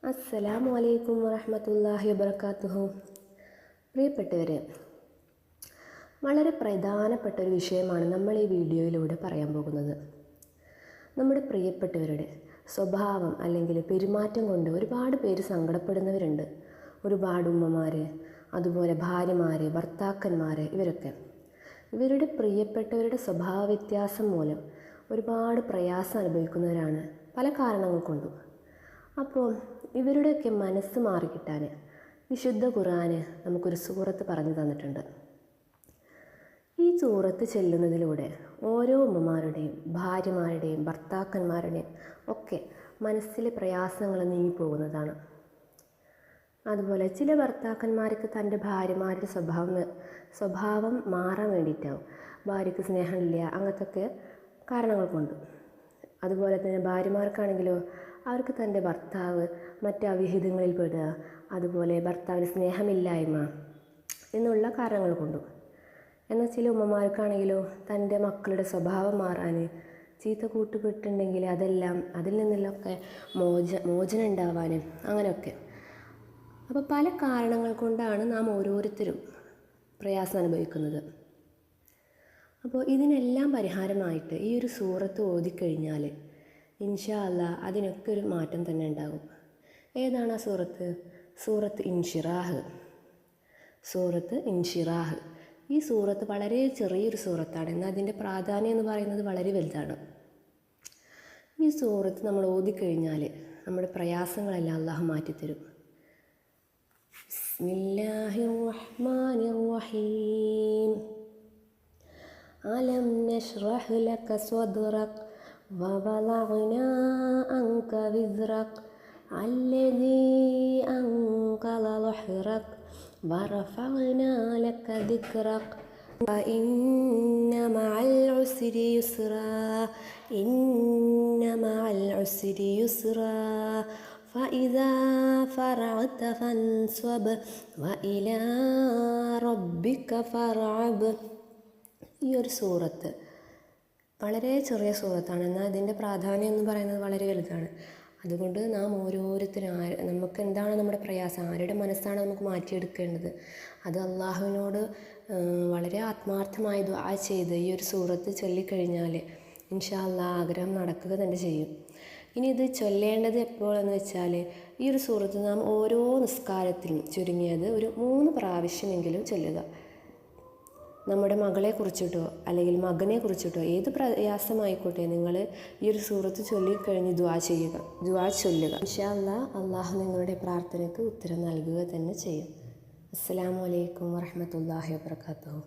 അസ്സലാമു അലൈക്കും വറഹ്മത്തുള്ളാഹി വബറകാതുഹു. പ്രിയപ്പെട്ടവരെ, വളരെ പ്രധാനപ്പെട്ട ഒരു വിഷയമാണ് നമ്മൾ ഈ വീഡിയോയിലൂടെ പറയാൻ പോകുന്നത്. നമ്മുടെ പ്രിയപ്പെട്ടവരുടെ സ്വഭാവം അല്ലെങ്കിൽ പെരുമാറ്റം കൊണ്ട് ഒരുപാട് പേര് സങ്കടപ്പെടുന്നവരുണ്ട്. ഒരുപാട് ഉമ്മമാർ, അതുപോലെ ഭാര്യമാർ, ഭർത്താക്കന്മാർ, ഇവരുടെ പ്രിയപ്പെട്ടവരുടെ സ്വഭാവ വ്യത്യാസം മൂലം ഒരുപാട് പ്രയാസം അനുഭവിക്കുന്നവരാണ് പല കാരണങ്ങൾ കൊണ്ടും. അപ്പോൾ ഇവരുടെയൊക്കെ മനസ്സ് മാറിക്കിട്ടാൻ വിശുദ്ധ ഖുർആൻ നമുക്കൊരു സൂറത്ത് പറഞ്ഞു തന്നിട്ടുണ്ട്. ഈ സൂറത്ത് ചെല്ലുന്നതിലൂടെ ഓരോ ഉമ്മമാരുടെയും ഭാര്യമാരുടെയും ഭർത്താക്കന്മാരുടെയും ഒക്കെ മനസ്സിലെ പ്രയാസങ്ങൾ നീങ്ങിപ്പോകുന്നതാണ്. അതുപോലെ ചില ഭർത്താക്കന്മാർക്ക് തൻ്റെ ഭാര്യമാരുടെ സ്വഭാവം മാറാൻ വേണ്ടിയിട്ടാവും. ഭാര്യയ്ക്ക് സ്നേഹമില്ല, അങ്ങനത്തെ കാരണങ്ങൾ കൊണ്ട്. അതുപോലെ തന്നെ ഭാര്യമാർക്കാണെങ്കിലോ അവർക്ക് തൻ്റെ ഭർത്താവ് മറ്റ് അവിഹിതങ്ങളിൽ പെടുക, അതുപോലെ ഭർത്താവിന് സ്നേഹമില്ലായ്മ എന്നുള്ള കാരണങ്ങൾ കൊണ്ടും. എന്നാൽ ചില ഉമ്മമാർക്കാണെങ്കിലോ തൻ്റെ മക്കളുടെ സ്വഭാവം മാറാൻ, ചീത്ത കൂട്ടുപെട്ടുണ്ടെങ്കിൽ അതിൽ നിന്നെല്ലാം മോചനം ഉണ്ടാവാൻ, അങ്ങനെയൊക്കെ. അപ്പോൾ പല കാരണങ്ങൾ കൊണ്ടാണ് നാം ഓരോരുത്തരും പ്രയാസം അനുഭവിക്കുന്നത്. അപ്പോൾ ഇതിനെല്ലാം പരിഹാരമായിട്ട് ഈ ഒരു സൂറത്ത് ഓതിക്കഴിഞ്ഞാൽ ഇൻഷാ അല്ലാഹ് അതിനൊക്കെ ഒരു മാറ്റം തന്നെ ഉണ്ടാകും. ഏതാണ് ആ സൂറത്ത്? സൂറത്ത് ഇൻഷിറാഹ്. ഈ സൂറത്ത് വളരെ ചെറിയൊരു സൂറത്താണ്, എന്നാൽ അതിൻ്റെ പ്രാധാന്യം എന്ന് പറയുന്നത് വളരെ വലുതാണ്. ഈ സൂറത്ത് നമ്മൾ ഓതിക്കഴിഞ്ഞാൽ നമ്മുടെ പ്രയാസങ്ങളെല്ലാം അല്ലാഹു മാറ്റിത്തരും. ബിസ്മില്ലാഹിർ റഹ്മാനിർ റഹീം. അലം നശ്റഹ് ലക സ്വദ്റക് വവളഅനാ അൻക വിസ്റക് അല്ലദീ അൻഖള ളഹ്റക് വറഫഅനാ ലക ദിക്റക് ഇന്ന മഅൽ ഉസ്രി യുസ്റാ ഫഇദാ ഫറഅത ഫൻസ്വബ് വഇലാ റബ്ബിക ഫർഅബ്. ഈ ഒരു സൂറത്ത് വളരെ ചെറിയ സൂറത്താണ്, എന്നാൽ ഇതിൻ്റെ പ്രാധാന്യം എന്ന് പറയുന്നത് വളരെ വലുതാണ്. അതുകൊണ്ട് നാം ഓരോരുത്തരും നമുക്ക് എന്താണ് നമ്മുടെ പ്രയാസം, ആരുടെ മനസ്സാണ് നമുക്ക് മാറ്റിയെടുക്കേണ്ടത്, അത് അള്ളാഹുവിനോട് വളരെ ആത്മാർത്ഥമായി ദുആ ചെയ്ത് ഈ ഒരു സൂറത്ത് ചൊല്ലിക്കഴിഞ്ഞാൽ ഇൻഷാ അല്ലാഹ് ആഗ്രഹം നടക്കുക തന്നെ ചെയ്യും. ഇനി ഇത് ചൊല്ലേണ്ടത് എപ്പോഴെന്ന് വെച്ചാൽ ഈ ഒരു സൂറത്ത് നാം ഓരോ നിസ്കാരത്തിലും ചുരുങ്ങിയത് ഒരു 3 പ്രാവശ്യമെങ്കിലും ചൊല്ലുക. നമ്മുടെ മകളെ കുറിച്ചിട്ടോ അല്ലെങ്കിൽ മകനെ കുറിച്ചിട്ടോ ഏത് പ്രയാസമായിക്കോട്ടെ നിങ്ങൾ ഈ ഒരു സൂറത്ത് ചൊല്ലിക്കഴിഞ്ഞ് ദുആ ചൊല്ലുക. ഇൻഷാ അല്ലാഹ് അള്ളാഹു നിങ്ങളുടെ പ്രാർത്ഥനയ്ക്ക് ഉത്തരം നൽകുക തന്നെ ചെയ്യും. അസ്സലാമു അലൈക്കും വറഹ്മത്തുള്ളാഹി വബറകാതുഹു.